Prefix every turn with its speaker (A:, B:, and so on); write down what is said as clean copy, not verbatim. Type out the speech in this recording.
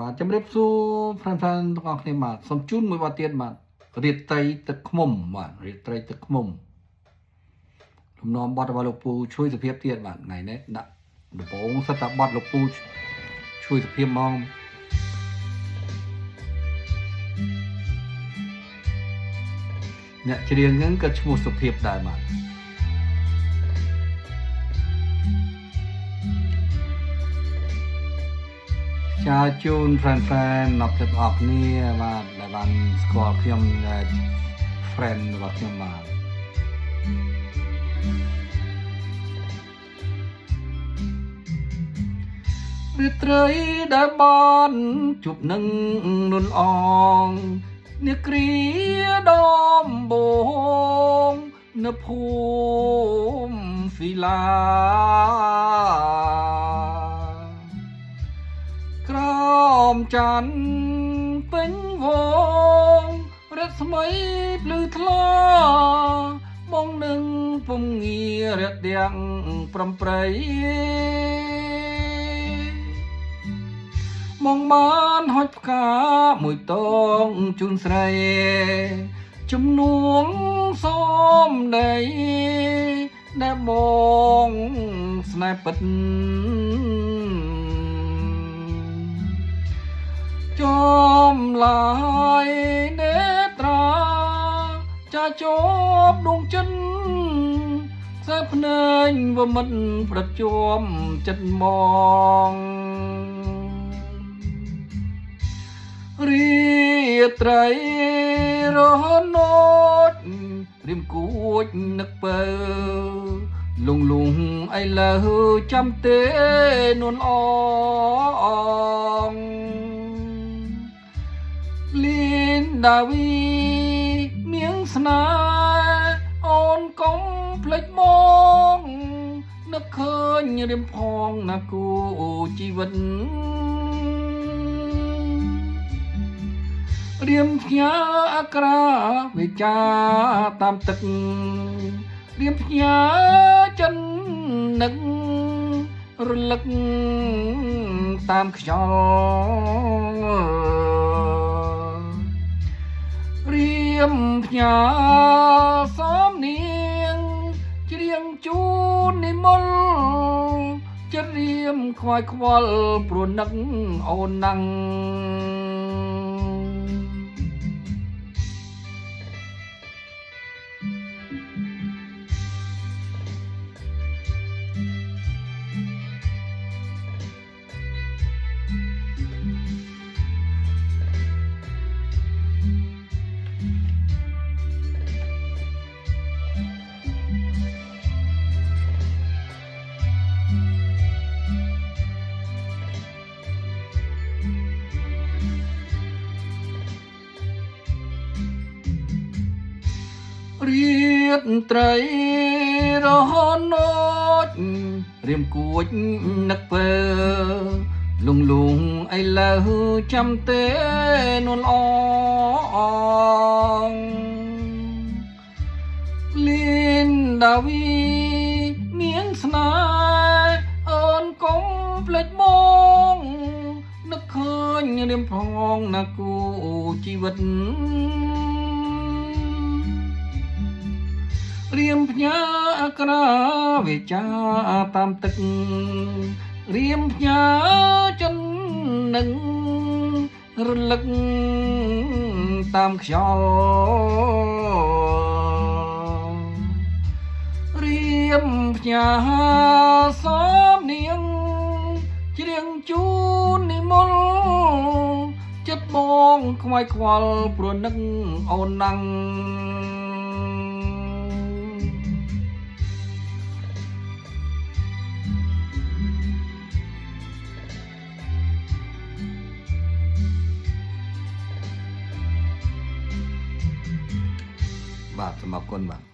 A: បាទជំរាបសួរហ្វ្រេនទាំងអស់គ្នាបាទសូមជូនមួយបទទៀតបាទរាត្រីទឹកឃ្មុំបាទរាត្រីទឹកឃ្មុំលំនាំបទរបស់លោកពូជួយសុភាពទៀតបាទថ្ងៃនេះដាក់ដំបងសិតតែបទលោកពូជួយសុភាពហ្មងអ្នកច្រៀងហ្នឹងក៏ឈ្មោះសុភាពដែរបាទចាជូនហ្វ្រេនអ្នកទាំងអស់គ្នាបាទដែលបានស្គាល់ខ្ញុំហ្វ្រេនរបស់ខ្ញុំបាទរាត្រីដែលបានជួបនឹងនុនអងអ្នកគ្រាដំបងនៅភូមិហ្វីឡាក្រោមច័ន្ទពេញវងរស្មីភ្លឺថ្លាបងនឹងពំងាររទាំងប្រំប្រៃមកបានហុចផ្កាមួយតងជូនស្រីជំនួងសមដីដែលបងស្នេហ៍ពិតចំឡាយនេត្រាចាជាប់ដួងចិត្តខ្សែភ្នែកវមិតប្រជុំចិត្តមករាត្រីរហណូចរៀមគួចនឹកបើលងឥឡូវចាំទេនួនអងលីនដាវីមៀងស្នេហ៍អូនកុំភ្លេចមកនឹកឃើញរៀមផងណាគូជីវិតរៀមផ្ញើអក្រាវិចាតាមទឹករៀមផ្ញើចិននឹករលឹកតាមខ្យល់រៀមផ្ញើសំនៀងច្រៀងជូននិមលចិត្តរៀមខ្វាយខ្វល់ព្រោះនឹកអូនណាំងរៀតត្រីរហណូចរៀមគួចនឹកពើលងឥឡូវចាំទេនួនអងលីនដាវីមៀងស្នេហ៍អូនកុំភ្លេចមកនឹកឃើញរៀមផងណាគូជីវិតរៀមផ្ញើអក្រាវិចាតាមទឹករៀមផ្ញើចិននឹងរលឹកតាមខ្យល់រៀមផ្ញើសំនៀងច្រៀងជូននិមលចិត្តបងខ្វាយខ្វល់ព្រោះនឹកអូនណាំងបាទសូមអរគុណបាទ